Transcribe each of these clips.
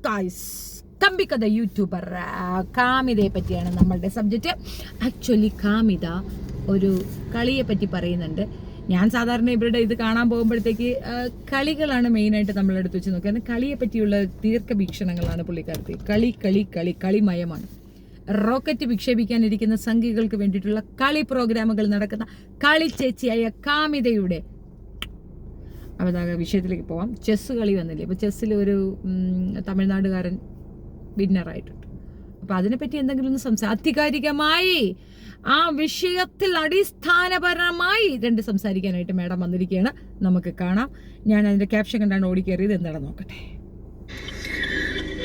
Guys, കമ്പിക്കഥ YouTuber കാമിതയെ പറ്റിയാണ് നമ്മളുടെ subject. Actually Kamitha ഒരു കളിയെ പറ്റി പറയുന്നുണ്ട്. ഞാൻ സാധാരണ ഇവരുടെ ഇത് കാണാൻ പോകുമ്പോഴത്തേക്ക് കളികളാണ് മെയിനായിട്ട് നമ്മളെടുത്ത് വെച്ച് നോക്കുക. കളിയെ പറ്റിയുള്ള ദീർഘവീക്ഷണങ്ങളാണ് പുള്ളിക്കാരത്തി. കളി കളി കളി കളിമയമാണ്. റോക്കറ്റ് വിക്ഷേപിക്കാനിരിക്കുന്ന സംഘികൾക്ക് വേണ്ടിയിട്ടുള്ള കളി പ്രോഗ്രാമുകൾ നടക്കുന്ന കളി ചേച്ചിയായ കാമിതയുടെ അവതാക വിഷയത്തിലേക്ക് പോവാം. ചെസ്സ് കളി വന്നില്ലേ, ഇപ്പോൾ ചെസ്സിൽ ഒരു തമിഴ്നാടുകാരൻ വിന്നറായിട്ടുണ്ട്. അപ്പോൾ അതിനെപ്പറ്റി എന്തെങ്കിലും ഒന്ന് ആധികാരികമായി ആ വിഷയത്തിൽ അടിസ്ഥാനപരമായി സംസാരിക്കാനായിട്ട് മാഡം വന്നിരിക്കുകയാണ്. നമുക്ക് കാണാം. ഞാൻ അതിന്റെ ക്യാപ്ഷൻ കണ്ടാണ് ഓടിക്കേറിയത്. എന്താണെന്ന് നോക്കട്ടെ.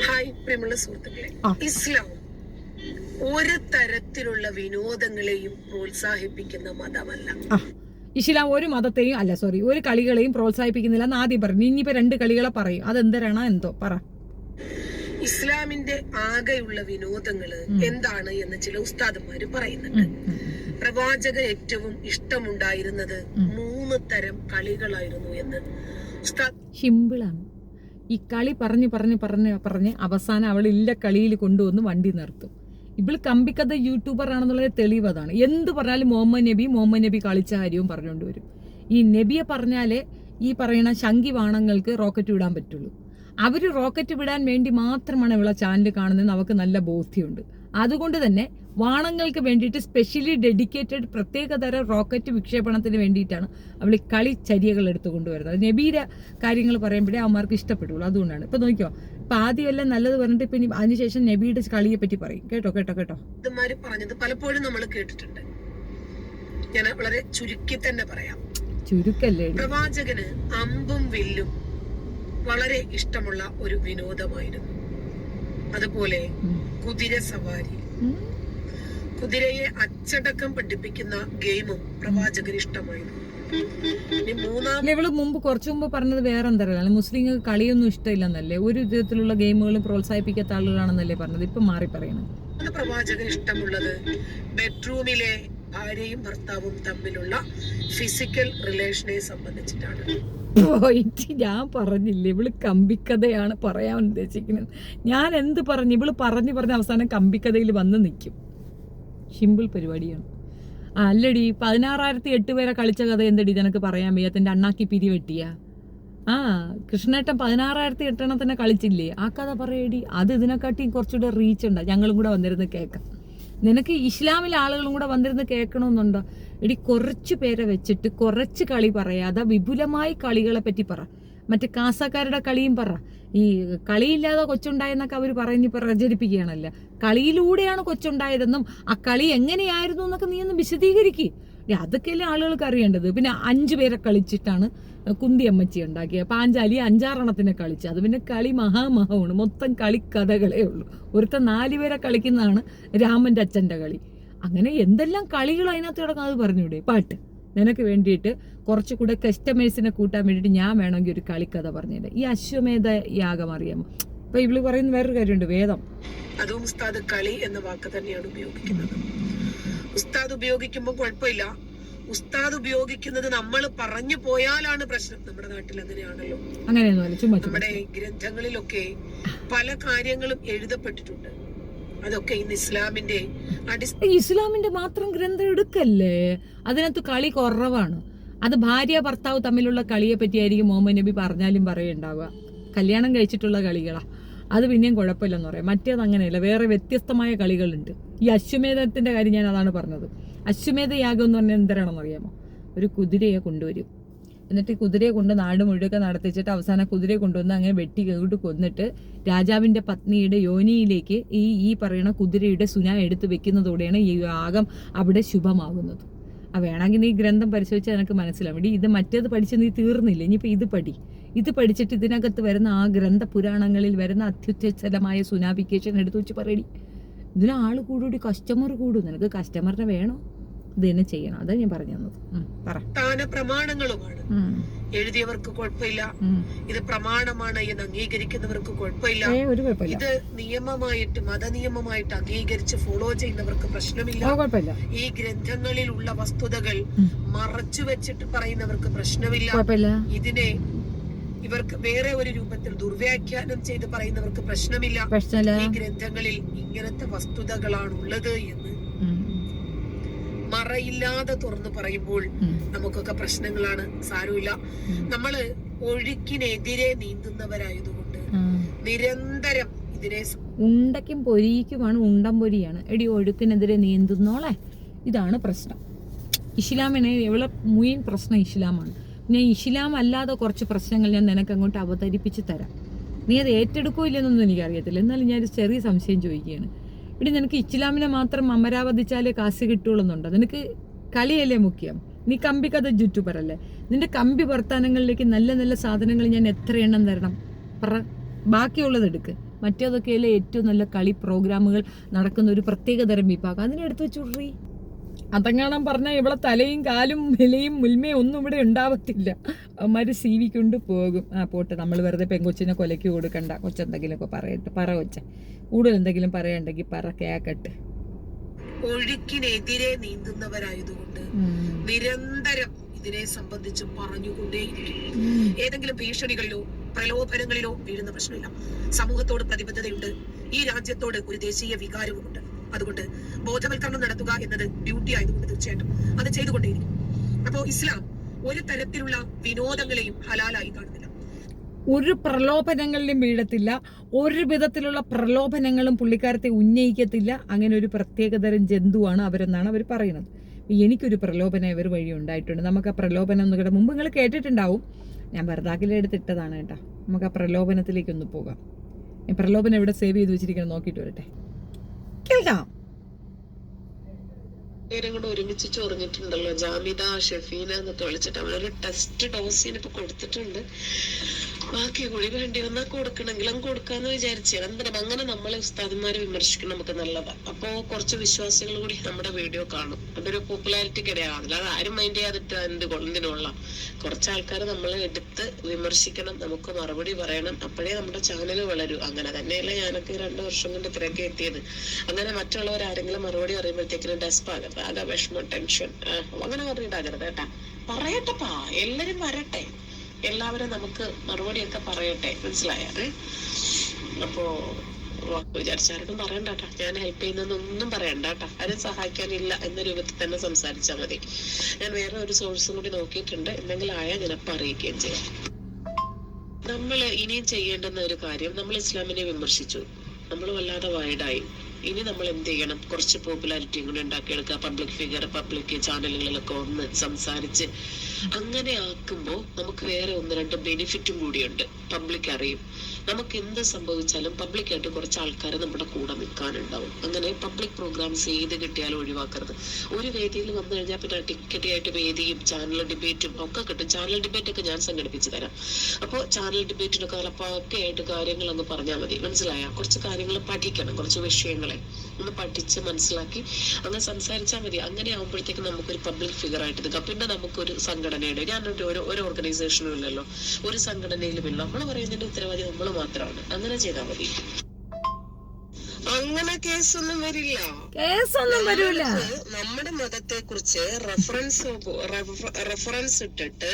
ഹായ് പ്രിയമുള്ള സുഹൃത്തുക്കളെ, ഇസ്ലാം ഒരു തരത്തിലുള്ള വിനോദങ്ങളെയും പ്രോത്സാഹിപ്പിക്കുന്ന മതമല്ല. ഇസ്ലാം ഒരു മതത്തെയും ഒരു കളികളെയും പ്രോത്സാഹിപ്പിക്കുന്നില്ല എന്ന് ആദ്യം പറഞ്ഞു. ഇനിയിപ്പോ 2 കളികളെ പറയും. അതെന്തരാണോ എന്തോ പറ. ഇസ്ലാമിന്റെ ആകെയുള്ള വിനോദങ്ങള് എന്താണ് എന്ന് ചില ഉസ്താദന്മാര് പറയുന്നുണ്ട്. പ്രവാചകൻ ഏറ്റവും ഇഷ്ടമുണ്ടായിരുന്നത് 3 തരം കളികളായിരുന്നു എന്ന്. സിമ്പിളാണ്. ഈ കളി പറഞ്ഞ് അവസാനം അവളില്ല കളിയിൽ കൊണ്ടുവന്ന് വണ്ടി നിർത്തും. ഇവള് കമ്പിക്കഥ യൂട്യൂബർ ആണെന്നുള്ളത് തെളിവതാണ്. എന്ത് പറഞ്ഞാലും മുഹമ്മദ് നബി കളിച്ച കാര്യവും പറഞ്ഞുകൊണ്ട് വരും. ഈ നബിയെ പറഞ്ഞാലേ ഈ പറയുന്ന ശംഖി വാണങ്ങൾക്ക് റോക്കറ്റ് വിടാൻ പറ്റുള്ളൂ. അവർ റോക്കറ്റ് വിടാൻ വേണ്ടി മാത്രമാണ് ഇവളെ ചാനൽ കാണുന്നതെന്ന് അവർക്ക് നല്ല ബോധ്യമുണ്ട്. അതുകൊണ്ട് തന്നെ വാണങ്ങൾക്ക് വേണ്ടിയിട്ട് സ്പെഷ്യലി ഡെഡിക്കേറ്റഡ് പ്രത്യേകതരം റോക്കറ്റ് വിക്ഷേപണത്തിന് വേണ്ടിയിട്ടാണ് അവൾ ഈ കളി ചര്യകൾ എടുത്തു കൊണ്ടുവരുന്നത്. നബിയുടെ കാര്യങ്ങൾ പറയുമ്പോഴേ അവന്മാർക്ക് ഇഷ്ടപ്പെട്ടുള്ളൂ. അതുകൊണ്ടാണ്. ഇപ്പൊ നോക്കിയോ, ഇപ്പൊ ആദ്യമെല്ലാം നല്ലത് പറഞ്ഞിട്ട് ഇപ്പൊ അതിനുശേഷം നബിയുടെ കളിയെ പറ്റി പറയും. കേട്ടോ പറഞ്ഞത് പലപ്പോഴും നമ്മൾ കേട്ടിട്ടുണ്ട്. ഞാൻ വളരെ ചുരുക്കി തന്നെ പറയാം. ചുരുക്കല്ലേ. പ്രവാചകന് അമ്പും വില്ലും വളരെ ഇഷ്ടമുള്ള ഒരു വിനോദമായിരുന്നു. അതുപോലെ കുതിര സവാരി, കുതിരയെ അച്ചടക്കം പഠിപ്പിക്കുന്ന ഗെയിമും പ്രവാചകന് ഇഷ്ടമായിരുന്നു. ഇവള് കുറച്ചു മുമ്പ് പറഞ്ഞത് വേറെ എന്തരല്ല, മുസ്ലിങ്ങൾക്ക് കളിയൊന്നും ഇഷ്ടമില്ലെന്നല്ലേ, ഒരു വിധത്തിലുള്ള ഗെയിമുകളും പ്രോത്സാഹിപ്പിക്കാത്ത ആളുകളാണെന്നല്ലേ പറഞ്ഞത്. ഇപ്പൊ മാറി പറയണം. പ്രവാചകന് ഇഷ്ടമുള്ളത് ബെഡ്റൂമിലെ ഭാര്യയും ഭർത്താവും തമ്മിലുള്ള ഫിസിക്കൽ റിലേഷനെ സംബന്ധിച്ചിട്ടാണ്. ഞാൻ പറഞ്ഞില്ലേ, ഇവള് കമ്പിക്കഥയാണ് പറയാൻ ഉദ്ദേശിക്കുന്നത്. ഞാൻ എന്ത് പറഞ്ഞു, ഇവള് പറഞ്ഞ് അവസാനം കമ്പിക്കഥയിൽ വന്ന് നിൽക്കും. സിമ്പിൾ പരിപാടിയാണ്. അല്ലടി 16,008 പേരെ കളിച്ച കഥ എന്തടി നിനക്ക് പറയാൻ വയ്യാത്തന്റെ അണ്ണാക്കി പിരിവെട്ടിയ? കൃഷ്ണേട്ടൻ 16,008 തന്നെ കളിച്ചില്ലേ? ആ കഥ പറയടി. അത് ഇതിനെക്കാട്ടിയും കുറച്ചുകൂടെ റീച്ച് ഉണ്ട്. ഞങ്ങളും കൂടെ വന്നിരുന്ന് കേൾക്കാം. നിനക്ക് ഇസ്ലാമിലെ ആളുകളും കൂടെ വന്നിരുന്ന് കേൾക്കണമെന്നുണ്ടോ? എടി, കുറച്ചു പേരെ വെച്ചിട്ട് കുറച്ച് കളി പറയാതെ വിപുലമായി കളികളെ പറ്റി പറ. മറ്റേ കാസക്കാരുടെ കളിയും പറ. ഈ കളിയില്ലാതെ കൊച്ചുണ്ടായെന്നൊക്കെ അവർ പറഞ്ഞ് പ്രചരിപ്പിക്കുകയാണല്ലോ. കളിയിലൂടെയാണ് കൊച്ചുണ്ടായതെന്നും ആ കളി എങ്ങനെയായിരുന്നു എന്നൊക്കെ നീ ഒന്ന് വിശദീകരിക്കുക. അതൊക്കെയല്ലേ ആളുകൾക്ക് അറിയേണ്ടത്. പിന്നെ 5 പേരെ കളിച്ചിട്ടാണ് കുന്തിയമ്മച്ചി ഉണ്ടാക്കിയത്. പാഞ്ചാലി 5-6 കളിച്ച്. അത് പിന്നെ കളി മഹാമഹമാണ്. മൊത്തം കളിക്കഥകളേ ഉള്ളൂ. ഒരുത്തൻ 4 പേരെ കളിക്കുന്നതാണ് രാമന്റെ അച്ഛന്റെ കളി. അങ്ങനെ എന്തെല്ലാം കളികൾ അതിനകത്ത് കിടക്കും. അത് പറഞ്ഞൂടെ? പാട്ട് നിനക്ക് വേണ്ടിയിട്ട് കുറച്ചുകൂടെ കസ്റ്റമേഴ്സിനെ കൂട്ടാൻ വേണ്ടിയിട്ട് ഞാൻ വേണമെങ്കിൽ ഒരു കളിക്കഥ പറഞ്ഞുതരാം. ഈ അശ്വമേധ യാഗം അറിയാമോ? ഇപ്പൊ ഇവള് പറയുന്ന വേറൊരു കാര്യമുണ്ട്, വേദം. അതും ഉസ്താദ് കളി എന്ന വാക്ക് തന്നെയാണ് ഉപയോഗിക്കുന്നത്. ഉസ്താദ് ഉപയോഗിക്കുമ്പോൾ കുഴപ്പമില്ല. ഉസ്താദ് ഉപയോഗിക്കുന്നത് നമ്മൾ പറഞ്ഞു പോയാലാണ് പ്രശ്നം. നമ്മുടെ നാട്ടിൽ അങ്ങനെയാണല്ലോ. നമ്മുടെ ഗ്രന്ഥങ്ങളിലൊക്കെ പല കാര്യങ്ങളും എഴുതപ്പെട്ടിട്ടുണ്ട്. അതൊക്കെ ഇന്ന് ഇസ്ലാമിന്റെ മാത്രം ഗ്രന്ഥം എടുക്കല്ലേ. അതിനകത്ത് കളി കുറവാണ്. അത് ഭാര്യ ഭർത്താവ് തമ്മിലുള്ള കളിയെ പറ്റിയായിരിക്കും മുഹമ്മദ് നബി പറഞ്ഞാലും പറയുണ്ടാവുക. കല്യാണം കഴിച്ചിട്ടുള്ള കളികളാ. അത് പിന്നെയും കുഴപ്പമില്ലെന്ന് പറയാം. മറ്റേത് അങ്ങനെയല്ല, വേറെ വ്യത്യസ്തമായ കളികളുണ്ട്. ഈ അശ്വമേധത്തിന്റെ കാര്യം ഞാൻ അതാണ് പറഞ്ഞത്. അശ്വമേധ യാഗം എന്ന് പറഞ്ഞാൽ എന്തരാണെന്ന് അറിയാമോ? ഒരു കുതിരയെ കൊണ്ടുവരും. എന്നിട്ട് കുതിരയെ കൊണ്ട് നാട് മുഴുവൻ നടത്തിച്ചിട്ട് അവസാനം കുതിരയെ കൊണ്ടുവന്ന് അങ്ങനെ വെട്ടി കേട്ട് കൊന്നിട്ട് രാജാവിന്റെ പത്നിയുടെ യോനിയിലേക്ക് ഈ പറയുന്ന കുതിരയുടെ സുന എടുത്ത് വെക്കുന്നതോടെയാണ് ഈ യാഗം അവിടെ ശുഭമാകുന്നത്. വേണമെങ്കിൽ നീ ഗ്രന്ഥം പരിശോധിച്ചാൽ എനിക്ക് മനസ്സിലാവും. ഇത് മറ്റേത് പഠിച്ച് നീ തീർന്നില്ല. ഇനിയിപ്പോൾ ഇത് പഠിച്ചിട്ട് ഇതിനകത്ത് വരുന്ന ആ ഗ്രന്ഥ പുരാണങ്ങളിൽ വരുന്ന അത്യുജ്ജലമായ സുനാഫിക്കേഷൻ എടുത്തു വെച്ച് പറയടി. ഇതിന് ആള് കൂടി കസ്റ്റമർ കൂടും. നിനക്ക് കസ്റ്റമറിനെ വേണോ? ഇത് തന്നെ ചെയ്യണം. അതാ ഞാൻ പറഞ്ഞു തന്നത്. പ്രമാണങ്ങളുമാണ്. എഴുതിയവർക്ക് കുഴപ്പമില്ല. ഇത് പ്രമാണമാണ് എന്ന് അംഗീകരിക്കുന്നവർക്ക് കുഴപ്പമില്ല. ഇത് നിയമമായിട്ട് മതനിയമമായിട്ട് അംഗീകരിച്ച് ഫോളോ ചെയ്യുന്നവർക്ക് പ്രശ്നമില്ല. ഈ ഗ്രന്ഥങ്ങളിലുള്ള വസ്തുതകൾ മറച്ചു വെച്ചിട്ട് പറയുന്നവർക്ക് പ്രശ്നമില്ല. ഇതിനെ ഇവർക്ക് വേറെ ഒരു രൂപത്തിൽ ദുർവ്യാഖ്യാനം ചെയ്ത് പറയുന്നവർക്ക് പ്രശ്നമില്ല. ഈ ഗ്രന്ഥങ്ങളിൽ ഇങ്ങനത്തെ വസ്തുതകളാണ് ഉള്ളത് എന്ന് മറയില്ലാതെ തുറന്നു പറയുമ്പോൾ നമുക്കൊക്കെ പ്രശ്നങ്ങളാണ്. സാരമില്ല. നമ്മള് ഒഴുക്കിനെതിരെ നീന്തുന്നവരായതുകൊണ്ട് നിരന്തരം ഇതിനെ ഉണ്ടയ്ക്കും പൊരിക്കുമാണ് ഉണ്ടം പൊരിയാണ്. എടി ഒഴുക്കിനെതിരെ നീന്തുന്നോളെ, ഇതാണ് പ്രശ്നം. ഇസ്ലാമിനെ എവിടെ മെയിൻ പ്രശ്നം ഇസ്ലാമാണ്. ഞാൻ ഇസ്ലാം അല്ലാതെ കുറച്ച് പ്രശ്നങ്ങൾ ഞാൻ നിനക്ക് അങ്ങോട്ട് അവതരിപ്പിച്ച് തരാം. നീ അത് ഏറ്റെടുക്കോ ഇല്ലെന്നൊന്നും എനിക്കറിയത്തില്ല. എന്നാലും ഞാനൊരു ചെറിയ സംശയം ചോദിക്കുകയാണ്. എടി നിനക്ക് ഇസ്ലാമിനെ മാത്രം അമരാവധിച്ചാലേ കാശ് കിട്ടുള്ളൂന്നുണ്ടോ? നിനക്ക് കളിയല്ലേ മുഖ്യം? നീ കമ്പിക്കഥ യൂട്യൂബറല്ലേ? നിന്റെ കമ്പി വർത്താനങ്ങളിലേക്ക് നല്ല നല്ല സാധനങ്ങൾ ഞാൻ എത്ര എണ്ണം തരണം? ബാക്കിയുള്ളത് എടുക്ക്. മറ്റേതൊക്കെയല്ലേ ഏറ്റവും നല്ല കളി പ്രോഗ്രാമുകൾ നടക്കുന്ന ഒരു പ്രത്യേക തരം വിഭാഗം. അതിനെടുത്ത് വെച്ചുട്രീ. അതെങ്ങാണം പറഞ്ഞാൽ ഇവിടെ തലയും കാലും വിലയും മുൽമയും ഒന്നും ഇവിടെ ഉണ്ടാവത്തില്ല. അവന്മാര് CV കൊണ്ട് പോകും. പോട്ടെ, നമ്മൾ വെറുതെ പെങ്കൊച്ചിനെ കൊലയ്ക്ക് കൊടുക്കണ്ട. കൊച്ചെന്തെങ്കിലുമൊക്കെ പറയട്ടെ. പറ കൊച്ച, കൂടുതൽ എന്തെങ്കിലും പറയണ്ടെങ്കിൽ പറ, കേക്കട്ടെ. ഒഴുക്കിനെതിരെ നീന്തുന്നവരായതുകൊണ്ട് നിരന്തരം ഇതിനെ സംബന്ധിച്ച് പറഞ്ഞുകൊണ്ടേയിരിക്കും. ഏതെങ്കിലും ഭീഷണികളിലോ പ്രലോഭനങ്ങളിലോ വീഴുന്ന പ്രശ്നമില്ല. സമൂഹത്തോട് പ്രതിബദ്ധതയുണ്ട്. ഈ രാജ്യത്തോട് ഒരു ദേശീയ വികാരവുമുണ്ട്. അതുകൊണ്ട് ബോധവൽക്കരണം നടത്തുക എന്നത് ഡ്യൂട്ടി ആയതുകൊണ്ട് തീർച്ചയായിട്ടും അത് ചെയ്തുകൊണ്ടേയിരിക്കും. അപ്പോ ഇസ്ലാം ഒരു തരത്തിലുള്ള വിനോദങ്ങളെയും ഹലാലായി കാണുന്നില്ല. ഒരു പ്രലോഭനങ്ങളിലും വീഴത്തില്ല. ഒരു വിധത്തിലുള്ള പ്രലോഭനങ്ങളും പുള്ളിക്കാരത്തെ ഉന്നയിക്കത്തില്ല. അങ്ങനെ ഒരു പ്രത്യേകതരം ജന്തുവാണ് അവരെന്നാണ് അവർ പറയുന്നത്. എനിക്കൊരു പ്രലോഭനം ഇവർ വഴി ഉണ്ടായിട്ടുണ്ട്. നമുക്ക് ആ പ്രലോഭനം ഒന്നും കൂടെ മുമ്പ് നിങ്ങൾ കേട്ടിട്ടുണ്ടാവും. ഞാൻ വെറുതാക്കിലെടുത്തിട്ടതാണ് കേട്ടോ. നമുക്ക് ആ പ്രലോഭനത്തിലേക്കൊന്ന് പോകാം. പ്രലോഭനം എവിടെ സേവ് ചെയ്ത് വെച്ചിരിക്കണം നോക്കിയിട്ട് വരട്ടെ. കേൾക്കാം. നേരം കൊണ്ട് ഒരുമിച്ച് ചൊറിഞ്ഞിട്ടുണ്ടല്ലോ. ജാമിദ, ഷെഫീന എന്നൊക്കെ വിളിച്ചിട്ട് അവരൊരു ടെസ്റ്റ് ഡോസിന് ഇപ്പൊ കൊടുത്തിട്ടുണ്ട്. ബാക്കി കൂടി വേണ്ടി വന്നാൽ കൊടുക്കണമെങ്കിലും കൊടുക്കാന്ന് വിചാരിച്ചു. എന്തിനും അങ്ങനെ നമ്മളെ ഉസ്താദന്മാരെ വിമർശിക്കണം നമുക്ക് നല്ലതാ. അപ്പൊ കുറച്ച് വിശ്വാസികൾ കൂടി നമ്മുടെ വീഡിയോ കാണും. അതൊരു പോപ്പുലാരിറ്റിക്ക് ഇടയാവില്ല. അത് ആരും മൈൻഡ് ചെയ്യാതിട്ട് എന്തിനുള്ള കുറച്ച് ആൾക്കാർ നമ്മളെ എടുത്ത് വിമർശിക്കണം, നമുക്ക് മറുപടി പറയണം. അപ്പോഴേ നമ്മുടെ ചാനൽ വളരൂ. അങ്ങനെ തന്നെയല്ല ഞാനൊക്കെ 2 വർഷം കൊണ്ട് ഇത്രയൊക്കെ എത്തിയത്. അങ്ങനെ മറ്റുള്ളവർ ആരെങ്കിലും മറുപടി പറയുമ്പോഴത്തേക്കിനും ഡെസ്പാകരുത്, ആകെ വിഷമം, ടെൻഷൻ അങ്ങനെ പറഞ്ഞിട്ടാകരുത് കേട്ടാ. പറയട്ടപ്പാ, എല്ലാരും വരട്ടെ, എല്ലാവരും നമുക്ക് മറുപടിയൊക്കെ പറയട്ടെ, മനസ്സിലായത്? അപ്പോ വിചാരിച്ചാർക്കും പറയണ്ട കേട്ടാ. ഞാൻ ഹെൽപ്പ് ചെയ്യുന്നൊന്നും പറയണ്ട കേട്ടാ. ആരും സഹായിക്കാനില്ല എന്ന രൂപത്തിൽ തന്നെ സംസാരിച്ചാൽ മതി. ഞാൻ വേറെ ഒരു സോഴ്സും കൂടി നോക്കിയിട്ടുണ്ട്. എന്തെങ്കിലും ആയാൽ ഞാനപ്പോൾ അറിയിക്കുകയും ചെയ്യാം. നമ്മൾ ഇനിയും ചെയ്യേണ്ടുന്ന ഒരു കാര്യം, നമ്മൾ ഇസ്ലാമിനെ വിമർശിച്ചു, നമ്മൾ വല്ലാതെ വൈഡായി. ഇനി നമ്മൾ എന്ത് ചെയ്യണം? കുറച്ച് പോപ്പുലാരിറ്റിയും കൂടി ഉണ്ടാക്കിയെടുക്കുക. പബ്ലിക് ഫിഗർ, പബ്ലിക് ചാനലുകളിലൊക്കെ ഒന്ന് സംസാരിച്ച് അങ്ങനെ ആക്കുമ്പോൾ നമുക്ക് വേറെ 1-2 ബെനിഫിറ്റും കൂടിയുണ്ട്. പബ്ലിക് അറിയും. നമുക്ക് എന്ത് സംഭവിച്ചാലും പബ്ലിക്കായിട്ട് കുറച്ച് ആൾക്കാർ നമ്മുടെ കൂടെ നിൽക്കാനുണ്ടാവും. അങ്ങനെ പബ്ലിക് പ്രോഗ്രാംസ് ഏത് കിട്ടിയാലും ഒഴിവാക്കരുത്. ഒരു വേദിയിൽ വന്നു കഴിഞ്ഞാൽ പിന്നെ ടിക്കറ്റ് ആയിട്ട് വേദിയും ചാനൽ ഡിബേറ്റും ഒക്കെ കിട്ടും. ചാനൽ ഡിബേറ്റ് ഒക്കെ ഞാൻ സംഘടിപ്പിച്ചു തരാം. അപ്പോൾ ചാനൽ ഡിബേറ്റിനൊക്കെ പക്കയായിട്ട് കാര്യങ്ങൾ അങ്ങ് പറഞ്ഞാൽ മതി, മനസ്സിലായ? കുറച്ച് കാര്യങ്ങൾ പഠിക്കണം, കുറച്ച് വിഷയങ്ങളെ ഒന്ന് പഠിച്ച് മനസ്സിലാക്കി അങ്ങനെ സംസാരിച്ചാൽ മതി. അങ്ങനെ ആകുമ്പോഴത്തേക്ക് നമുക്കൊരു പബ്ലിക് ഫിഗർ ആയിട്ട് നിൽക്കാം. പിന്നെ നമുക്കൊരു സംഘടനയുടെ, ഞാനൊരു ഒരു ഓർഗനൈസേഷനും ഇല്ലല്ലോ, ഒരു സംഘടനയിലുമില്ല. നമ്മൾ പറയുന്നതിന്റെ ഉത്തരവാദി നമ്മൾ മാത്രമാണ്. അങ്ങനെ ചെയ്താൽ മതി. അങ്ങനെ കേസൊന്നും വരില്ല. നമ്മുടെ മതത്തെ കുറിച്ച് റെഫറൻസ് ഇട്ടിട്ട്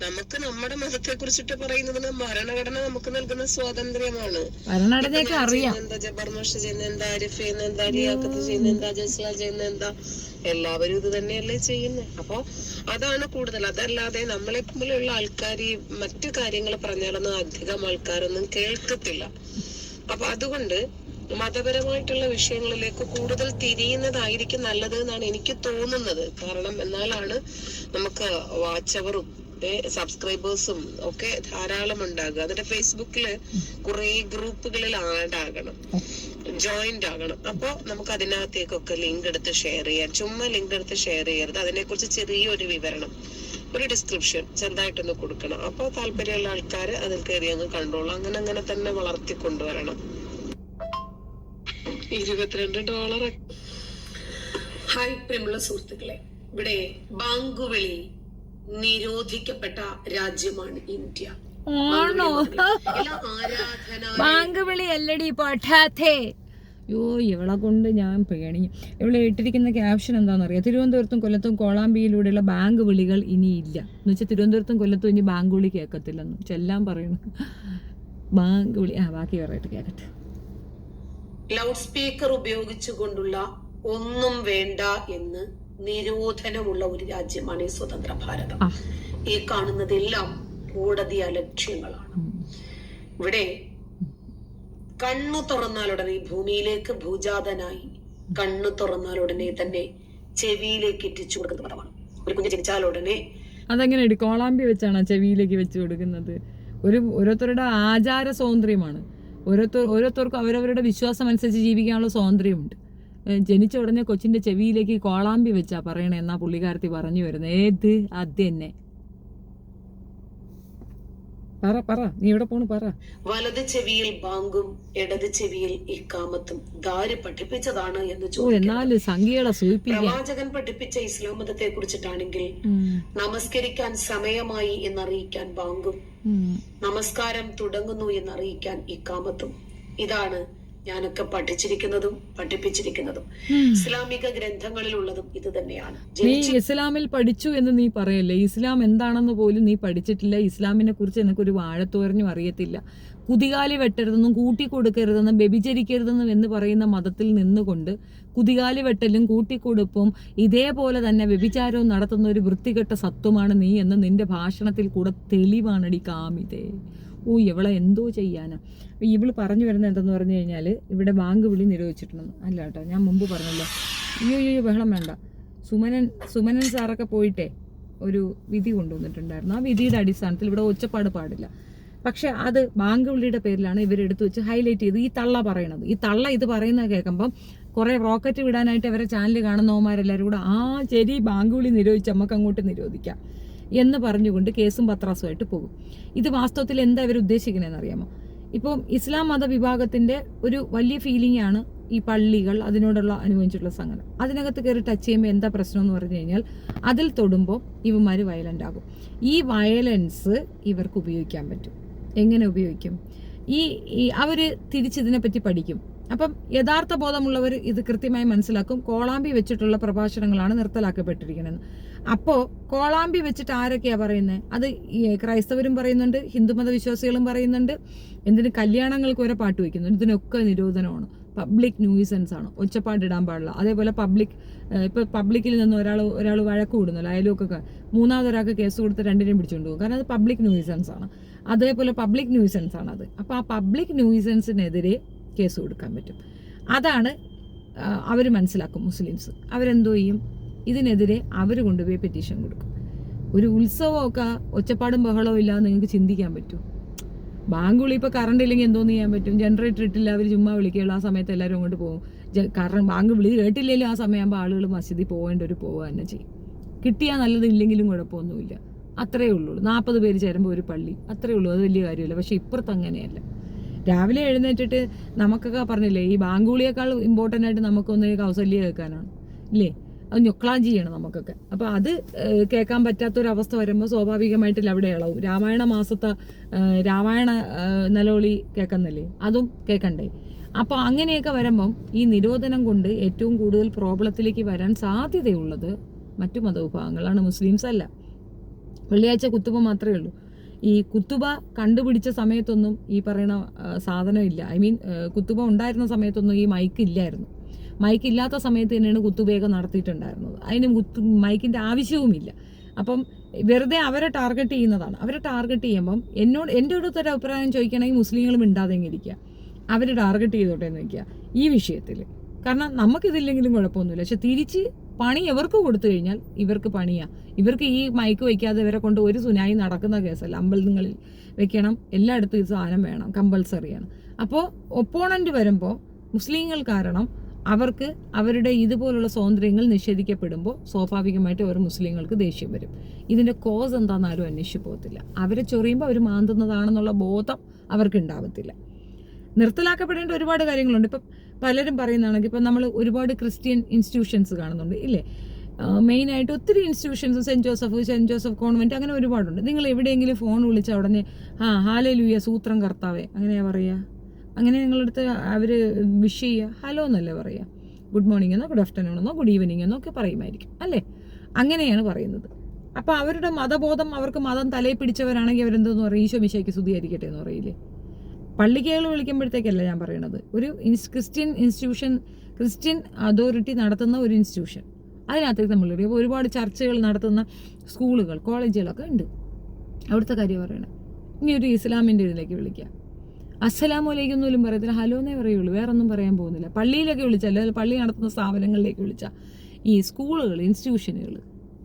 നമുക്ക് നമ്മുടെ മതത്തെ കുറിച്ചിട്ട് പറയുന്നതിന് ഭരണഘടന നമുക്ക് നൽകുന്ന സ്വാതന്ത്ര്യമാണ്. എന്താ ജബർമഷ ചെയ്യുന്ന എന്താ, അരിഫ് ചെയ്യുന്ന എന്താ, ലിയാഖത്ത് ചെയ്യുന്ന എന്താ, ജസ്ല ചെയ്യുന്ന എന്താ, എല്ലാവരും ഇത് തന്നെയല്ലേ ചെയ്യുന്നത്. അപ്പൊ അതാണ് കൂടുതൽ. അതല്ലാതെ നമ്മളെ പോലെയുള്ള ആൾക്കാർ ഈ മറ്റു കാര്യങ്ങൾ പറഞ്ഞാലൊന്നും അധികം ആൾക്കാരൊന്നും കേൾക്കത്തില്ല. അപ്പൊ അതുകൊണ്ട് മതപരമായിട്ടുള്ള വിഷയങ്ങളിലേക്ക് കൂടുതൽ തിരിയുന്നതായിരിക്കും നല്ലത് എന്നാണ് എനിക്ക് തോന്നുന്നത്. കാരണം എന്നാലാണ് നമുക്ക് വാച്ച് അവറും സബ്സ്ക്രൈബേഴ്സും ഒക്കെ ധാരാളം ഉണ്ടാകുക. അതിന്റെ ഫേസ്ബുക്കില് കുറെ ഗ്രൂപ്പുകളിൽ ആഡ് ആകണം, ജോയിന്റ് ആകണം. അപ്പൊ നമുക്ക് അതിനകത്തേക്കൊക്കെ ലിങ്ക് എടുത്ത് ഷെയർ ചെയ്യാം. ചുമ്മാ ലിങ്ക് എടുത്ത് ഷെയർ ചെയ്യരുത്. അതിനെക്കുറിച്ച് ചെറിയൊരു വിവരണം, ഒരു ഡിസ്ക്രിപ്ഷൻ ചെറുതായിട്ടൊന്ന് കൊടുക്കണം. അപ്പൊ താല്പര്യമുള്ള ആൾക്കാർ അതിൽ കയറി അങ്ങ് കണ്ടോളൂ. അങ്ങനെ തന്നെ വളർത്തിക്കൊണ്ടുവരണം. $22. ഹായ് പ്രിയമുള്ള സുഹൃത്തുക്കളെ, ഇവിടെ ബാങ്കുവിളി നിരോധിക്കപ്പെട്ട രാജ്യമാണ് ഇന്ത്യ. ബാങ്കുവിളി അല്ലടി പഠാത്തേ, അയ്യോ ഇവളെ കൊണ്ട് ഞാൻ പേണിഞ്ഞു. ഇവളെ ഇട്ടിരിക്കുന്ന ക്യാപ്ഷൻ എന്താണെന്നറിയാം, തിരുവനന്തപുരത്തും കൊല്ലത്തും കോളാമ്പിയിലൂടെയുള്ള ബാങ്ക് വിളികൾ ഇനിയില്ല എന്ന് വെച്ചാൽ തിരുവനന്തപുരത്തും കൊല്ലത്തും ഇനി ബാങ്ക് വിളി കേൾക്കത്തില്ലെന്ന് ചെല്ലാൻ പറയുന്നു. ബാങ്ക് വിളി ബാക്കി പറയട്ടെ, കേൾക്കട്ടെ. ലൗഡ് സ്പീക്കർ ഉപയോഗിച്ചുകൊണ്ടുള്ള ഒന്നും വേണ്ട എന്ന് നിരോധനമുള്ള ഒരു രാജ്യമാണ് ഈ സ്വതന്ത്ര ഭാരതം. ഈ കാണുന്നതെല്ലാം കോടതി അലക്ഷ്യങ്ങളാണ്. ഇവിടെ കണ്ണു തുറന്നാലുടനെ ഈ ഭൂമിയിലേക്ക് ഭൂജാതനായി കണ്ണു തുറന്നാലുടനെ തന്നെ ചെവിയിലേക്ക് എത്തിച്ചു കൊടുക്കുന്ന പദമാണ്. ഒരു കുഞ്ഞ് ജനിച്ചാലുടനെ അതെങ്ങനെ കോളാമ്പി വെച്ചാണ് ചെവിയിലേക്ക് വെച്ച് കൊടുക്കുന്നത്? ഓരോരുത്തരുടെ ആചാര സ്വാതന്ത്ര്യമാണ്. ഓരോരുത്തർക്കും അവരവരുടെ വിശ്വാസം അനുസരിച്ച് ജീവിക്കാനുള്ള സ്വാതന്ത്ര്യമുണ്ട്. ജനിച്ച ഉടനെ കൊച്ചിന്റെ ചെവിയിലേക്ക് കോളാമ്പി വെച്ചാ പറയണേ എന്നാ പുള്ളിക്കാരത്തി പറഞ്ഞു വരുന്നത്. ഏത് അത് തന്നെ പറ നീ എവിടെ പോണു പറ. വലത് ചെവിയിൽ ബാങ്കും ഇടത് ചെവിയിൽ ഇക്കാമത്തും ധാര് പഠിപ്പിച്ചതാണ് എന്ന് എന്നാലും സംഖ്യകളെ സൂചിപ്പിക്കാൻ പ്രവാചകൻ പഠിപ്പിച്ച ഇസ്ലാം മതത്തെ കുറിച്ചിട്ടാണെങ്കിൽ നമസ്കരിക്കാൻ സമയമായി എന്നറിയിക്കാൻ ബാങ്കും നമസ്കാരം തുടങ്ങുന്നു എന്നറിയിക്കാൻ ഇക്കാമത്തും. ഇതാണ് ഞാനൊക്കെ പഠിച്ചിരിക്കുന്നതും പഠിപ്പിച്ചിരിക്കുന്നതും ഇസ്ലാമിക ഗ്രന്ഥങ്ങളിലുള്ളതും ഇത് തന്നെയാണ്. നീ ഇസ്ലാമിൽ പഠിച്ചു എന്ന് നീ പറയല്ലേ, ഇസ്ലാം എന്താണെന്ന് പോലും നീ പഠിച്ചിട്ടില്ല. ഇസ്ലാമിനെ കുറിച്ച് നിനക്കൊരു വാഴത്തോരഞ്ഞും അറിയത്തില്ല. കുതികാലി വെട്ടരുതെന്നും കൂട്ടിക്കൊടുക്കരുതെന്നും വ്യഭിചരിക്കരുതെന്നും എന്ന് പറയുന്ന മതത്തിൽ നിന്നുകൊണ്ട് കുതികാലി വെട്ടലും കൂട്ടിക്കൊടുപ്പും ഇതേപോലെ തന്നെ വ്യഭിചാരവും നടത്തുന്ന ഒരു വൃത്തികെട്ട സത്വമാണ് നീ എന്ന് നിന്റെ ഭാഷണത്തിൽ കൂടെ തെളിവാണടി കാമിതേ. ഇവളെ എന്തോ ചെയ്യാനാ. ഇവള് പറഞ്ഞു വരുന്നത് എന്തെന്ന് പറഞ്ഞു കഴിഞ്ഞാൽ ഇവിടെ ബാങ്ക് വിളി നിരോധിച്ചിട്ടുണ്ടെന്ന്. അല്ല കേട്ടോ, ഞാൻ മുമ്പ് പറഞ്ഞല്ലോ. അയ്യോ ബഹളം വേണ്ട. സുമനൻ സാറൊക്കെ പോയിട്ടേ ഒരു വിധി കൊണ്ടുവന്നിട്ടുണ്ടായിരുന്നു. ആ വിധിയുടെ അടിസ്ഥാനത്തിൽ ഇവിടെ ഒച്ചപ്പാട് പാടില്ല. പക്ഷെ അത് ബാങ്ക് വിളിയുടെ പേരിലാണ് ഇവരെടുത്ത് വെച്ച് ഹൈലൈറ്റ് ചെയ്ത് ഈ തള്ള പറയണത്. ഈ തള്ള ഇത് പറയുന്നത് കേൾക്കുമ്പം കുറേ റോക്കറ്റ് വിടാനായിട്ട് അവരെ ചാനൽ കാണുന്നവന്മാരെല്ലാവരും കൂടെ ശരി ബാങ്ക് വിളി നിരോധിച്ച് നമുക്ക് അങ്ങോട്ട് നിരോധിക്കാം എന്ന് പറഞ്ഞുകൊണ്ട് കേസും പത്രാസുമായിട്ട് പോകും. ഇത് വാസ്തവത്തിൽ എന്താ ഇവർ ഉദ്ദേശിക്കണേന്ന് അറിയാമോ? ഇപ്പം ഇസ്ലാം മതവിഭാഗത്തിന്റെ ഒരു വലിയ ഫീലിംഗ് ആണ് ഈ പള്ളികൾ അതിനോടുള്ള അനുഭവിച്ചിട്ടുള്ള സംഘടന. അതിനകത്ത് കയറി ടച്ച് ചെയ്യുമ്പോൾ എന്താ പ്രശ്നം എന്ന് പറഞ്ഞു കഴിഞ്ഞാൽ അതിൽ തൊടുമ്പോൾ ഇവന്മാർ വയലൻ്റ് ആകും. ഈ വയലൻസ് ഇവർക്ക് ഉപയോഗിക്കാൻ പറ്റും. എങ്ങനെ ഉപയോഗിക്കും? അവർ തിരിച്ചിതിനെപ്പറ്റി പഠിക്കും. അപ്പം യഥാർത്ഥ ബോധമുള്ളവർ ഇത് കൃത്യമായി മനസ്സിലാക്കും. കോളാമ്പി വെച്ചിട്ടുള്ള പ്രഭാഷണങ്ങളാണ് നിർത്തലാക്കപ്പെട്ടിരിക്കുന്നത്. അപ്പോൾ കോളാമ്പി വെച്ചിട്ട് ആരൊക്കെയാ പറയുന്നത്? അത് ക്രൈസ്തവരും പറയുന്നുണ്ട്, ഹിന്ദുമത വിശ്വാസികളും പറയുന്നുണ്ട്. എന്തിന് കല്യാണങ്ങൾക്ക് വരെ പാട്ട് വയ്ക്കുന്നുണ്ട്. ഇതിനൊക്കെ നിരോധനമാണ്. പബ്ലിക് ന്യൂസൻസ് ആണ്, ഒച്ചപ്പാടിടാൻ പാടില്ല. അതേപോലെ ഇപ്പോൾ പബ്ലിക്കിൽ നിന്ന് ഒരാൾ വഴക്ക് കൂടുന്നല്ലോ, അയൽവക്കൊക്കെ മൂന്നാമതൊരാൾക്ക് കേസ് കൊടുത്ത് രണ്ടിനെയും പിടിച്ചുകൊണ്ട് പോകും. കാരണം അത് പബ്ലിക് ന്യൂസൻസ് ആണ്. അതേപോലെ പബ്ലിക് ന്യൂസൻസ് ആണ് അത്. അപ്പോൾ ആ പബ്ലിക് ന്യൂസൻസിനെതിരെ കേസ് കൊടുക്കാൻ പറ്റും. അതാണ് അവർ മനസ്സിലാക്കും മുസ്ലിംസ്. അവരെന്തോ ചെയ്യും? ഇതിനെതിരെ അവർ കൊണ്ടുപോയി പെറ്റീഷൻ കൊടുക്കും. ഒരു ഉത്സവമൊക്കെ ഒച്ചപ്പാടും ബഹളവും ഇല്ലാതെ നിങ്ങൾക്ക് ചിന്തിക്കാൻ പറ്റും. ബാങ്ക് വിളി ഇപ്പോൾ കറണ്ട് ഇല്ലെങ്കിൽ എന്തോന്ന് ചെയ്യാൻ പറ്റും? ജനറേറ്റർ ഇട്ടില്ല, അവർ ചുമ്മാ വിളിക്കുകയുള്ളൂ. ആ സമയത്ത് എല്ലാവരും അങ്ങോട്ട് പോകും. കാരണം ബാങ്ക് വിളി കേട്ടില്ലെങ്കിലും ആ സമയമാകുമ്പോൾ ആളുകൾ മസ്ജിദിൽ പോകേണ്ടവർ പോവുക തന്നെ ചെയ്യും. കിട്ടിയാൽ നല്ലത്, ഇല്ലെങ്കിലും കുഴപ്പമൊന്നുമില്ല. അത്രയേ ഉള്ളൂ. 40 പേര് ചേരുമ്പോൾ ഒരു പള്ളി, അത്രയേ ഉള്ളൂ. അത് വലിയ കാര്യമില്ല. പക്ഷെ ഇപ്പുറത്ത് അങ്ങനെയല്ല. രാവിലെ എഴുന്നേറ്റിട്ട് നമുക്കൊക്കെ പറഞ്ഞില്ലേ, ഈ ബാങ്ക് വിളിയേക്കാൾ ഇമ്പോർട്ടൻ്റ് ആയിട്ട് നമുക്കൊന്ന് കൗസല്യ കേൾക്കാനാണ് ഇല്ലേ? അത് ഞൊക്ലാം ചെയ്യണം നമുക്കൊക്കെ. അപ്പോൾ അത് കേൾക്കാൻ പറ്റാത്തൊരവസ്ഥ വരുമ്പോൾ സ്വാഭാവികമായിട്ടില്ല അവിടെ ഇളവും. രാമായണ മാസത്തെ രാമായണ നിലവിളി കേൾക്കുന്നില്ലേ, അതും കേൾക്കണ്ടേ? അപ്പോൾ അങ്ങനെയൊക്കെ വരുമ്പം ഈ നിരോധനം കൊണ്ട് ഏറ്റവും കൂടുതൽ പ്രോബ്ലത്തിലേക്ക് വരാൻ സാധ്യതയുള്ളത് മറ്റു മതവിഭാഗങ്ങളാണ്, മുസ്ലിംസ് അല്ല. വെള്ളിയാഴ്ച കുത്തുബ മാത്രമേ ഉള്ളൂ. ഈ കുത്തുബ കണ്ടുപിടിച്ച സമയത്തൊന്നും ഈ പറയുന്ന സാധനം ഇല്ല. കുത്തുബ ഉണ്ടായിരുന്ന സമയത്തൊന്നും ഈ മൈക്ക് ഇല്ലായിരുന്നു. മൈക്ക് ഇല്ലാത്ത സമയത്ത് തന്നെയാണ് കുത്തുബയൊക്കെ നടത്തിയിട്ടുണ്ടായിരുന്നത്. അതിന് മൈക്കിൻ്റെ ആവശ്യവുമില്ല. അപ്പം വെറുതെ അവരെ ടാർഗറ്റ് ചെയ്യുന്നതാണ്. അവരെ ടാർഗറ്റ് ചെയ്യുമ്പം എൻ്റെ അടുത്തൊരു അഭിപ്രായം ചോദിക്കണമെങ്കിൽ മുസ്ലിങ്ങളും മിണ്ടാതെങ്ങിരിക്കുക. അവർ ടാർഗറ്റ് ചെയ്തോട്ടെ എന്ന് വയ്ക്കുക ഈ വിഷയത്തിൽ. കാരണം നമുക്കിതില്ലെങ്കിലും കുഴപ്പമൊന്നുമില്ല. പക്ഷെ തിരിച്ച് പണി എവർക്ക് കൊടുത്തു കഴിഞ്ഞാൽ ഇവർക്ക് പണിയാ. ഇവർക്ക് ഈ മൈക്ക് വയ്ക്കാതെ ഇവരെ കൊണ്ട് ഒരു സുനായി നടക്കുന്ന കേസല്ല. അമ്പലങ്ങളിൽ വെക്കണം, എല്ലായിടത്തും ഈ സാധനം വേണം, കമ്പൾസറിയാണ്. അപ്പോൾ ഒപ്പോണൻ്റ് വരുമ്പോൾ മുസ്ലിങ്ങൾ കാരണം അവർക്ക് അവരുടെ ഇതുപോലുള്ള സ്വാതന്ത്ര്യങ്ങൾ നിഷേധിക്കപ്പെടുമ്പോൾ സ്വാഭാവികമായിട്ട് അവർ മുസ്ലിങ്ങൾക്ക് ദേഷ്യം വരും. ഇതിൻ്റെ കോസ് എന്താണെന്ന് ആരും അന്വേഷിച്ച് പോകത്തില്ല. അവരെ ചൊറിയുമ്പോൾ അവർ മാന്തുന്നതാണെന്നുള്ള ബോധം അവർക്ക് ഉണ്ടാവത്തില്ല. നിർത്തലാക്കപ്പെടേണ്ട ഒരുപാട് കാര്യങ്ങളുണ്ട്. ഇപ്പം പലരും പറയുന്നതാണെങ്കിൽ ഇപ്പം നമ്മൾ ഒരുപാട് ക്രിസ്ത്യൻ ഇൻസ്റ്റിറ്റ്യൂഷൻസ് കാണുന്നുണ്ട് ഇല്ലേ? മെയിനായിട്ട് ഒത്തിരി ഇൻസ്റ്റിറ്റ്യൂഷൻസ്, സെൻറ്റ് ജോസഫ് കോൺവെൻറ്റ്, അങ്ങനെ ഒരുപാടുണ്ട്. നിങ്ങൾ എവിടെയെങ്കിലും ഫോൺ വിളിച്ച ഉടനെ ഹാലേലൂയ സൂത്രം കർത്താവേ അങ്ങനെയാ പറയുക? അങ്ങനെ നിങ്ങളടുത്ത് അവർ വിഷ് ചെയ്യുക, ഹലോ എന്നല്ലേ പറയുക. ഗുഡ് മോർണിംഗ് എന്നോ ഗുഡ് ആഫ്റ്റർനൂൺ എന്നോ ഗുഡ് ഈവനിങ് എന്നോ ഒക്കെ പറയുമായിരിക്കും അല്ലേ? അങ്ങനെയാണ് പറയുന്നത്. അപ്പോൾ അവരുടെ മതബോധം, അവർക്ക് മതം തലയിൽ പിടിച്ചവരാണെങ്കിൽ അവരെന്തെന്ന് പറയും, ഈശോ മിശിഹായ്ക്ക് സ്തുതിയായിരിക്കട്ടെ എന്ന് പറയില്ലേ? പള്ളിക്കേൾ വിളിക്കുമ്പോഴത്തേക്കല്ല ഞാൻ പറയണത്. ഒരു ക്രിസ്ത്യൻ ഇൻസ്റ്റിറ്റ്യൂഷൻ, ക്രിസ്ത്യൻ അതോറിറ്റി നടത്തുന്ന ഒരു ഇൻസ്റ്റിറ്റ്യൂഷൻ, അതിനകത്തേക്ക് നമ്മൾ ഒരുപാട് ചർച്ചകൾ നടത്തുന്ന സ്കൂളുകൾ, കോളേജുകളൊക്കെ ഉണ്ട്. അവിടുത്തെ കാര്യം പറയണേ. ഇനി ഒരു ഇസ്ലാമിൻ്റെ ഇതിലേക്ക് വിളിക്കുക, അസ്സലാമു അലൈക്കും പോലും പറയത്തില്ല, ഹലോ എന്നേ പറയുള്ളൂ, വേറൊന്നും പറയാൻ പോകുന്നില്ല. പള്ളിയിലൊക്കെ വിളിച്ചാൽ, അല്ലെങ്കിൽ പള്ളി നടത്തുന്ന സ്ഥാപനങ്ങളിലേക്ക് വിളിച്ചാൽ, ഈ സ്കൂളുകൾ, ഇൻസ്റ്റിറ്റ്യൂഷനുകൾ,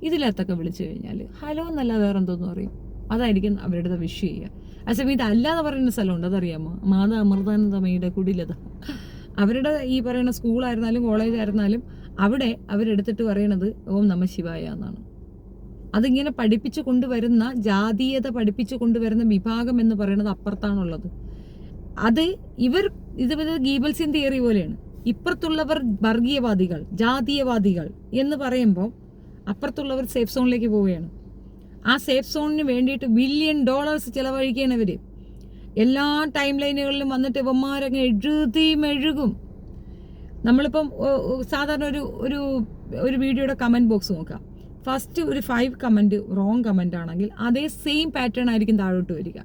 ഇതിലത്തൊക്കെ വിളിച്ചു കഴിഞ്ഞാൽ ഹലോ എന്നല്ല വേറെന്തോന്ന് പറയും. അതായിരിക്കും അവരുടെ വിഷ് ചെയ്യുക. അതേസമയം ഇതല്ലാതെ പറയുന്ന സ്ഥലമുണ്ട്, അതറിയാമോ? മാതാ അമൃതാനന്ദമയുടെ കുടിലത. അവരുടെ ഈ പറയുന്ന സ്കൂളായിരുന്നാലും കോളേജായിരുന്നാലും അവിടെ അവരെടുത്തിട്ട് പറയണത് ഓം നമ ശിവായ എന്നാണ്. അതിങ്ങനെ പഠിപ്പിച്ചു കൊണ്ടുവരുന്ന, ജാതീയത പഠിപ്പിച്ചു കൊണ്ടുവരുന്ന വിഭാഗം എന്ന് പറയുന്നത് അപ്പുറത്താണുള്ളത്. അത് ഇത് ഗീബൽസിൻ തിയറി പോലെയാണ്. ഇപ്പുറത്തുള്ളവർ വർഗീയവാദികൾ, ജാതീയവാദികൾ എന്ന് പറയുമ്പോൾ അപ്പുറത്തുള്ളവർ സേഫ് സോണിലേക്ക് പോവുകയാണ്. ആ സേഫ് സോണിന് വേണ്ടിയിട്ട് $1 ബില്യൺ ചിലവഴിക്കുകയാണ് ഇവർ. എല്ലാ ടൈം ലൈനുകളിലും വന്നിട്ട് ഇവന്മാരങ്ങ് മെഴുകും. നമ്മളിപ്പം സാധാരണ ഒരു വീഡിയോയുടെ കമൻറ്റ് ബോക്സ് നോക്കാം. ഫസ്റ്റ് ഒരു 5 കമൻറ്റ് റോങ് കമൻ്റ് ആണെങ്കിൽ അതേ സെയിം പാറ്റേൺ ആയിരിക്കും താഴോട്ട് വരിക.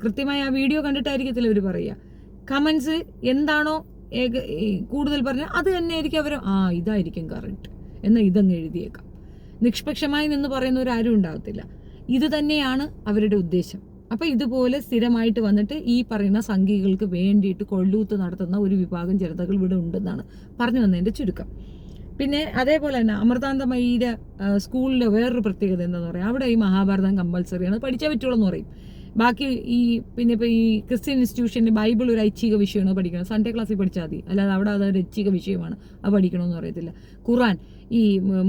കൃത്യമായി ആ വീഡിയോ കണ്ടിട്ടായിരിക്കത്തില്ല അവർ പറയുക. കമൻസ് എന്താണോ കൂടുതൽ പറഞ്ഞാൽ അത് തന്നെ ആയിരിക്കും അവർ ഇതായിരിക്കും കറക്റ്റ് എന്നാൽ ഇതങ്ങ് എഴുതിയേക്കാം. നിഷ്പക്ഷമായി നിന്ന് പറയുന്നവരാരും ഉണ്ടാകത്തില്ല. ഇത് തന്നെയാണ് അവരുടെ ഉദ്ദേശം. അപ്പോൾ ഇതുപോലെ സ്ഥിരമായിട്ട് വന്നിട്ട് ഈ പറയുന്ന സംഘികൾക്ക് വേണ്ടിയിട്ട് കൊള്ളൂത്ത് നടത്തുന്ന ഒരു വിഭാഗം ജനതകൾ ഇവിടെ ഉണ്ടെന്നാണ് പറഞ്ഞു വന്നതിൻ്റെ ചുരുക്കം. പിന്നെ അതേപോലെ തന്നെ അമൃതാനന്ദമയിയുടെ സ്കൂളിലെ വേറൊരു പ്രത്യേകത എന്താണെന്ന് പറയാം, അവിടെ ഈ മഹാഭാരതം കമ്പൽസറിയാണ്, പഠിച്ചേ പറ്റുള്ളൂ എന്ന് പറയും. ബാക്കി പിന്നെ ഇപ്പോൾ ഈ ക്രിസ്ത്യൻ ഇൻസ്റ്റിറ്റ്യൂഷനിൽ ബൈബിൾ ഒരു ഐച്ഛിക വിഷയമാണ് പഠിക്കണം, സൺഡേ ക്ലാസ്സിൽ പഠിച്ചാൽ മതി, അല്ലാതെ അവിടെ അതൊരു ഐച്ഛിക വിഷയമാണ്, അത് പഠിക്കണമെന്ന് പറയത്തില്ല. ഖുറാൻ ഈ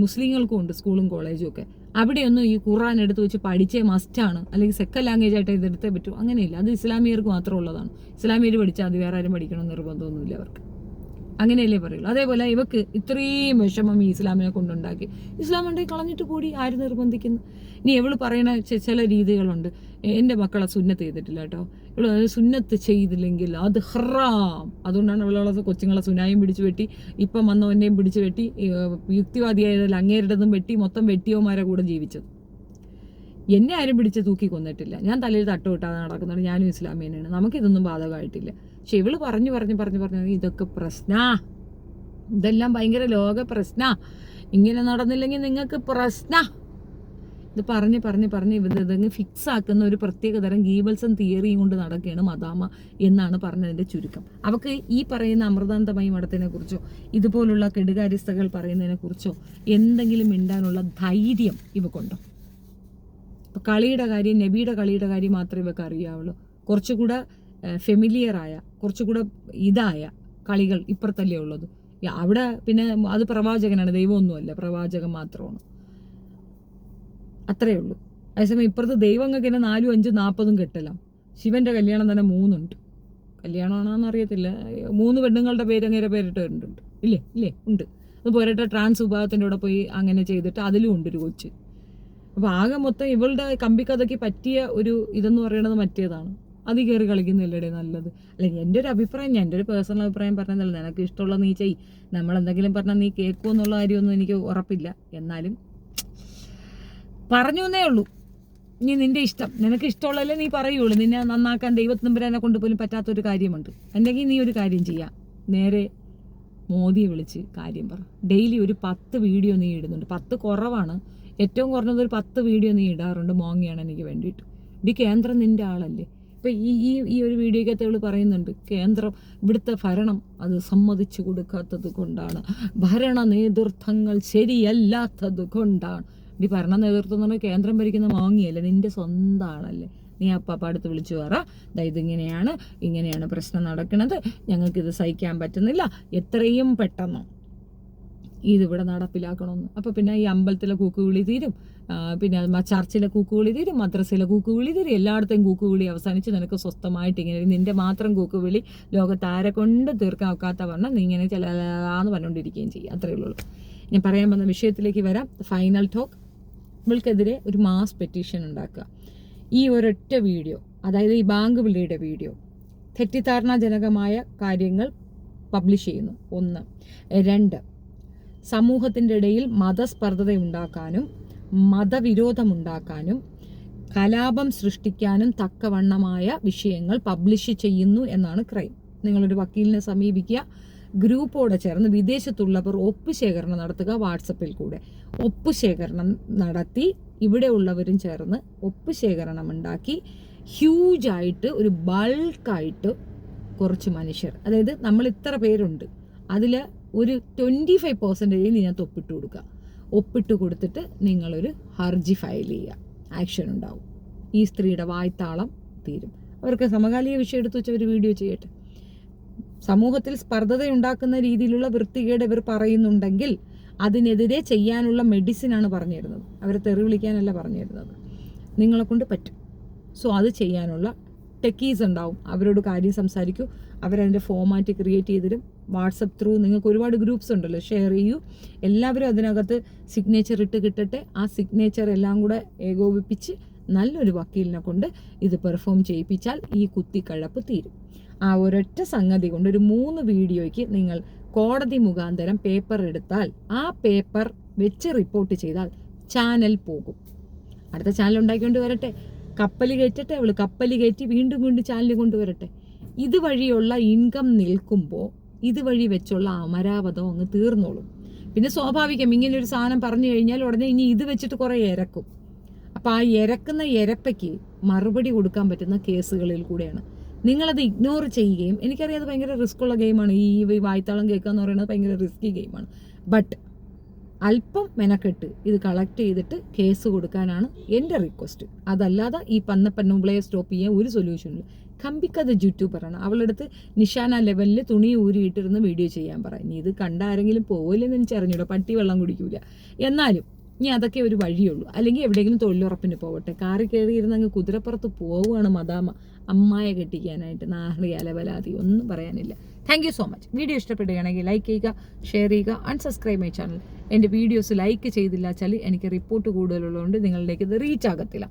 മുസ്ലിങ്ങൾക്കും ഉണ്ട് സ്കൂളും കോളേജും ഒക്കെ, അവിടെയൊന്നും ഈ ഖുറാൻ എടുത്ത് വെച്ച് പഠിച്ചേ മസ്റ്റാണ്, അല്ലെങ്കിൽ സെക്കൻഡ് ലാംഗ്വേജ് ആയിട്ട് ഇതെടുത്തേ പറ്റൂ, അങ്ങനെയില്ല. അത് ഇസ്ലാമിയർക്ക് മാത്രമുള്ളതാണ്. ഇസ്ലാമിയർ പഠിച്ചാൽ അത് വേറെ ആരും പഠിക്കണമെന്ന് നിർബന്ധമൊന്നുമില്ല അവർക്ക്, അങ്ങനെയല്ലേ പറയുള്ളൂ. അതേപോലെ ഇവക്ക് ഇത്രയും വിഷമം ഈ ഇസ്ലാമിനെ കൊണ്ടുണ്ടാക്കി, ഇസ്ലാം ഉണ്ടെങ്കിൽ കളഞ്ഞിട്ട് കൂടി ആര് നിർബന്ധിക്കുന്നു? ഇനി ഇവള് പറയുന്ന ചില രീതികളുണ്ട്. എൻ്റെ മക്കളെ സുന്നത്ത് ചെയ്തിട്ടില്ല കേട്ടോ, ഇവള് സുന്നത്ത് ചെയ്തില്ലെങ്കിൽ അത് ഹറാം. അതുകൊണ്ടാണ് ഇവളുള്ള കൊച്ചുങ്ങളെ സുനായും പിടിച്ചു വെട്ടി, ഇപ്പം വന്നവൻ്റെയും പിടിച്ചു വെട്ടി, യുക്തിവാദിയായതിൽ അങ്ങേരുടേതും വെട്ടി, മൊത്തം വെട്ടിയോമാരെ കൂടെ ജീവിച്ചത്. എന്നെ ആരും പിടിച്ച് തൂക്കി കൊന്നിട്ടില്ല, ഞാൻ തലയിൽ തട്ടുവിട്ടാതെ നടക്കുന്നുണ്ട്, ഞാനും ഇസ്ലാമിയനാണ്, നമുക്കിതൊന്നും ബാധകമായിട്ടില്ല. പക്ഷെ ഇവള് പറഞ്ഞു ഇതൊക്കെ പ്രശ്നാ, ഇതെല്ലാം ഭയങ്കര ലോക പ്രശ്നാ, ഇങ്ങനെ നടന്നില്ലെങ്കിൽ നിങ്ങൾക്ക് പ്രശ്നാ. ഇത് പറഞ്ഞ് ഇതങ്ങ് ഫിക്സ് ആക്കുന്ന ഒരു പ്രത്യേകതരം ഗീബൽസൺ തിയറിയും കൊണ്ട് നടക്കുകയാണ് മദാമ എന്നാണ് പറഞ്ഞതിൻ്റെ ചുരുക്കം. അവർക്ക് ഈ പറയുന്ന അമൃതാനന്ദമയി മഠത്തിനെ കുറിച്ചോ ഇതുപോലുള്ള കെടുകാര്യസ്ഥകൾ പറയുന്നതിനെ കുറിച്ചോ എന്തെങ്കിലും മിണ്ടാനുള്ള ധൈര്യം ഇവക്കുണ്ടോ? ഇപ്പോൾ കളിയുടെ കാര്യം, നബിയുടെ കളിയുടെ കാര്യം മാത്രമേ ഇവർക്ക് അറിയാവുള്ളൂ. കുറച്ചുകൂടെ ഫെമിലിയറായ, കുറച്ചുകൂടെ ഇതായ കളികൾ ഇപ്പുറത്തല്ലേ ഉള്ളത്. അവിടെ പിന്നെ അത് പ്രവാചകനാണ്, ദൈവമൊന്നുമല്ല, പ്രവാചകൻ മാത്രമാണ്, അത്രയേ ഉള്ളൂ. അതേസമയം ഇപ്പുറത്ത് ദൈവങ്ങൾക്ക് തന്നെ 4, 5, 40 കെട്ടലാം. ശിവന്റെ കല്യാണം തന്നെ 3 ഉണ്ട്. കല്യാണമാണോന്ന് അറിയത്തില്ല, 3 പെണ്ണുങ്ങളുടെ പേര് അങ്ങനെ പേരിട്ടുണ്ട്. ഇല്ലേ ഉണ്ട്. അത് പോരട്ടെ, ട്രാൻസ് വിഭാഗത്തിൻ്റെ കൂടെ പോയി അങ്ങനെ ചെയ്തിട്ട് അതിലും ഉണ്ട് ഒരു കൊച്ച്. അപ്പോൾ ആകെ മൊത്തം ഇവളുടെ കമ്പിക്കഥയ്ക്ക് പറ്റിയ ഒരു ഇതെന്ന് പറയുന്നത് മറ്റേതാണ്. അത് കയറി കളിക്കുന്നില്ലടേ നല്ലത്. അല്ലെങ്കിൽ എൻ്റെ ഒരു അഭിപ്രായം, ഞാൻ എൻ്റെ ഒരു പേഴ്സണൽ അഭിപ്രായം പറഞ്ഞതല്ല, നിനക്ക് ഇഷ്ടമുള്ള നീ ചെയ്, നമ്മളെന്തെങ്കിലും പറഞ്ഞാൽ നീ കേൾക്കുമോ എന്നുള്ള കാര്യമൊന്നും എനിക്ക് ഉറപ്പില്ല. എന്നാലും പറഞ്ഞു എന്നേ ഉള്ളൂ. ഇനി നിൻ്റെ ഇഷ്ടം, നിനക്ക് ഇഷ്ടമുള്ളതല്ലേ നീ പറയുള്ളൂ. നിന്നെ നന്നാക്കാൻ ദൈവത്തമ്പുരാനെ കൊണ്ട് പോലും പറ്റാത്തൊരു കാര്യമുണ്ട്. അല്ലെങ്കിൽ നീ ഒരു കാര്യം ചെയ്യാം, നേരെ മോദിയെ വിളിച്ച് കാര്യം പറ. ഡെയിലി ഒരു 10 വീഡിയോ നീ ഇടുന്നുണ്ട്, 10 കുറവാണ്, ഏറ്റവും കുറഞ്ഞത് ഒരു 10 വീഡിയോ നീ ഇടാറുണ്ട്. മോങ്ങിയാണ് എനിക്ക് വേണ്ടിയിട്ട്. ഈ കേന്ദ്രം നിൻ്റെ ആളല്ലേ. ഇപ്പം ഈ ഒരു വീഡിയോക്കകത്ത് അവൾ പറയുന്നുണ്ട്, കേന്ദ്രം ഇവിടുത്തെ ഭരണം അത് സമ്മതിച്ചു കൊടുക്കാത്തത് കൊണ്ടാണ്, ഭരണ നേതൃത്വങ്ങൾ ശരിയല്ലാത്തത് കൊണ്ടാണ്. ഈ ഭരണ നേതൃത്വം എന്ന് പറഞ്ഞാൽ കേന്ദ്രം ഭരിക്കുന്ന മോങ്ങിയല്ലേ, നിൻ്റെ സ്വന്തം ആളല്ലേ. നീ അപ്പം അടുത്ത് വിളിച്ചു പറ, ഇങ്ങനെയാണ് പ്രശ്നം നടക്കുന്നത്, ഞങ്ങൾക്കിത് സഹിക്കാൻ പറ്റുന്നില്ല, എത്രയും പെട്ടെന്ന് ഇതിവിടെ നടപ്പിലാക്കണമെന്ന്. അപ്പോൾ പിന്നെ ഈ അമ്പലത്തിലെ കൂക്കുവിളി തീരും, പിന്നെ ചർച്ചിലെ കൂക്കുവിളി തീരും, മദ്രസയിലെ കൂക്കുവിളി തീരും, എല്ലായിടത്തെയും കൂക്കുവിളി അവസാനിച്ച് നിനക്ക് സ്വസ്ഥമായിട്ട് ഇങ്ങനെ നിൻ്റെ മാത്രം കൂക്കുവിളി ലോകത്താരെ കൊണ്ട് തീർക്കാൻ ഒക്കാത്ത പറഞ്ഞാൽ നീ ഇങ്ങനെ ചിലന്ന് പറഞ്ഞുകൊണ്ടിരിക്കുകയും ചെയ്യും. അത്രയേ ഉള്ളൂ. ഞാൻ പറയാൻ വന്ന വിഷയത്തിലേക്ക് വരാം. Final talk. ഇവൾക്കെതിരെ ഒരു മാസ് പെറ്റീഷൻ ഉണ്ടാക്കുക. ഈ ഒരൊറ്റ വീഡിയോ, അതായത് ഈ ബാങ്ക് വിളിയുടെ വീഡിയോ തെറ്റിദ്ധാരണാജനകമായ കാര്യങ്ങൾ പബ്ലിഷ് ചെയ്യുന്നു. 1. 2. സമൂഹത്തിൻ്റെ ഇടയിൽ മതസ്പർദ്ധത ഉണ്ടാക്കാനും മതവിരോധമുണ്ടാക്കാനും കലാപം സൃഷ്ടിക്കാനും തക്കവണ്ണമായ വിഷയങ്ങൾ പബ്ലിഷ് ചെയ്യുന്നു എന്നാണ് ക്രൈം. നിങ്ങളൊരു വക്കീലിനെ സമീപിക്കുക, ഗ്രൂപ്പോടെ ചേർന്ന് വിദേശത്തുള്ളവർ ഒപ്പുശേഖരണം നടത്തുക. വാട്സപ്പിൽ കൂടെ ഒപ്പുശേഖരണം നടത്തി ഇവിടെ ഉള്ളവരും ചേർന്ന് ഒപ്പുശേഖരണം ഉണ്ടാക്കി ഹ്യൂജായിട്ട് ഒരു ബൾക്കായിട്ട് കുറച്ച് മനുഷ്യർ, അതായത് നമ്മൾ ഇത്ര പേരുണ്ട്, അതിൽ ഒരു 25% ഞാൻ ഒപ്പിട്ട് കൊടുക്കുക. ഒപ്പിട്ട് കൊടുത്തിട്ട് നിങ്ങളൊരു ഹർജി ഫയൽ ചെയ്യുക. ആക്ഷൻ ഉണ്ടാവും. ഈ സ്ത്രീയുടെ വായ്ത്താളം തീരും. അവർക്ക് സമകാലിക വിഷയം എടുത്ത് വെച്ച് ഒരു വീഡിയോ ചെയ്യട്ടെ. സമൂഹത്തിൽ സ്പർദ്ധതയുണ്ടാക്കുന്ന രീതിയിലുള്ള വൃത്തികേട് ഇവർ പറയുന്നുണ്ടെങ്കിൽ അതിനെതിരെ ചെയ്യാനുള്ള മെഡിസിനാണ് പറഞ്ഞു തരുന്നത്. അവരെ തെറി വിളിക്കാനല്ല പറഞ്ഞു തരുന്നത്. നിങ്ങളെ കൊണ്ട് പറ്റും. സോ അത് ചെയ്യാനുള്ള ടെക്കീസ് ഉണ്ടാവും. അവരോട് കാര്യം സംസാരിക്കൂ. അവരതിൻ്റെ ഫോമാറ്റ് ക്രിയേറ്റ് ചെയ്തിരും. വാട്സപ്പ് ത്രൂ നിങ്ങൾക്ക് ഒരുപാട് ഗ്രൂപ്പ്സ് ഉണ്ടല്ലോ, ഷെയർ ചെയ്യൂ. എല്ലാവരും അതിനകത്ത് സിഗ്നേച്ചർ ഇട്ട് കിട്ടട്ടെ. ആ സിഗ്നേച്ചർ എല്ലാം കൂടെ ഏകോപിപ്പിച്ച് നല്ലൊരു വക്കീലിനെ കൊണ്ട് ഇത് പെർഫോം ചെയ്യിപ്പിച്ചാൽ ഈ കുത്തിക്കഴപ്പ് തീരും. ആ ഒരൊറ്റ സംഗതി കൊണ്ട് ഒരു 3 വീഡിയോയ്ക്ക് നിങ്ങൾ കോടതി മുഖാന്തരം പേപ്പർ എടുത്താൽ, ആ പേപ്പർ വെച്ച് റിപ്പോർട്ട് ചെയ്താൽ ചാനൽ പോകും. അടുത്ത ചാനൽ ഉണ്ടാക്കിക്കൊണ്ട് വരട്ടെ. കപ്പൽ കയറ്റട്ടെ, അവൾ കപ്പൽ കയറ്റി വീണ്ടും വീണ്ടും ചാനൽ കൊണ്ടുവരട്ടെ. ഇതുവഴിയുള്ള ഇൻകം നിൽക്കുമ്പോൾ ഇതുവഴി വെച്ചുള്ള അമരാവതം അങ്ങ് തീർന്നോളും. പിന്നെ സ്വാഭാവികം ഇങ്ങനെ ഒരു സാധനം പറഞ്ഞു കഴിഞ്ഞാൽ ഉടനെ ഇനി ഇത് വെച്ചിട്ട് കുറേ ഇരക്കും. അപ്പോൾ ആ ഇരക്കുന്ന ഇരപ്പയ്ക്ക് മറുപടി കൊടുക്കാൻ പറ്റുന്ന കേസുകളിൽ കൂടെയാണ്. നിങ്ങളത് ഇഗ്നോർ ചെയ്യുകയും, എനിക്കറിയാം അത് ഭയങ്കര റിസ്ക്കുള്ള ഗെയിമാണ്. ഈ വായ്ത്താളം കേൾക്കുക എന്ന് പറയുന്നത് ഭയങ്കര റിസ്കി ഗെയിമാണ്. ബട്ട് അല്പം മെനക്കെട്ട് ഇത് കളക്ട് ചെയ്തിട്ട് കേസ് കൊടുക്കാനാണ് എൻ്റെ റിക്വസ്റ്റ്. അതല്ലാതെ ഈ പന്നപ്പന്നുമ്പിളയെ സ്റ്റോപ്പ് ചെയ്യാൻ ഒരു സൊല്യൂഷനില്ല. കമ്പിക്കത് യൂട്യൂബറാണ്, അവളെടുത്ത് നിഷാന ലെവലിൽ തുണി ഊരിയിട്ടിരുന്ന് വീഡിയോ ചെയ്യാൻ പറ. ഇനി ഇത് കണ്ട ആരെങ്കിലും പോവില്ലെന്ന് എനിക്കറിഞ്ഞൂടാ. പട്ടി വെള്ളം കുടിക്കൂല. എന്നാലും ഇനി അതൊക്കെ ഒരു വഴിയുള്ളൂ. അല്ലെങ്കിൽ എവിടെയെങ്കിലും തൊഴിലുറപ്പിന് പോവട്ടെ. കാറി കയറിയിരുന്ന് അങ്ങ് കുതിരപ്പുറത്ത് പോവുകയാണ് മദാമ അമ്മായ കെട്ടിക്കാനായിട്ട്. നാഹറി അലവലാതി ഒന്നും പറയാനില്ല. Thank you so much. Video ഇഷ്ടപ്പെടുകയാണെങ്കിൽ ലൈക്ക് ചെയ്യുക, ഷെയർ ചെയ്യുക, അൺസബ്സ്ക്രൈബ് മൈ ചാനൽ. എൻ്റെ വീഡിയോസ് ലൈക്ക് ചെയ്തില്ല വെച്ചാൽ എനിക്ക് റിപ്പോർട്ട് കൂടുതലുള്ളതുകൊണ്ട് നിങ്ങളിലേക്ക് ഇത് റീച്ച് ആകത്തില്ല.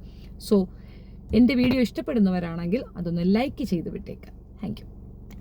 സോ എൻ്റെ വീഡിയോ ഇഷ്ടപ്പെടുന്നവരാണെങ്കിൽ അതൊന്ന് ലൈക്ക് ചെയ്ത് വിട്ടേക്കാം. Thank you.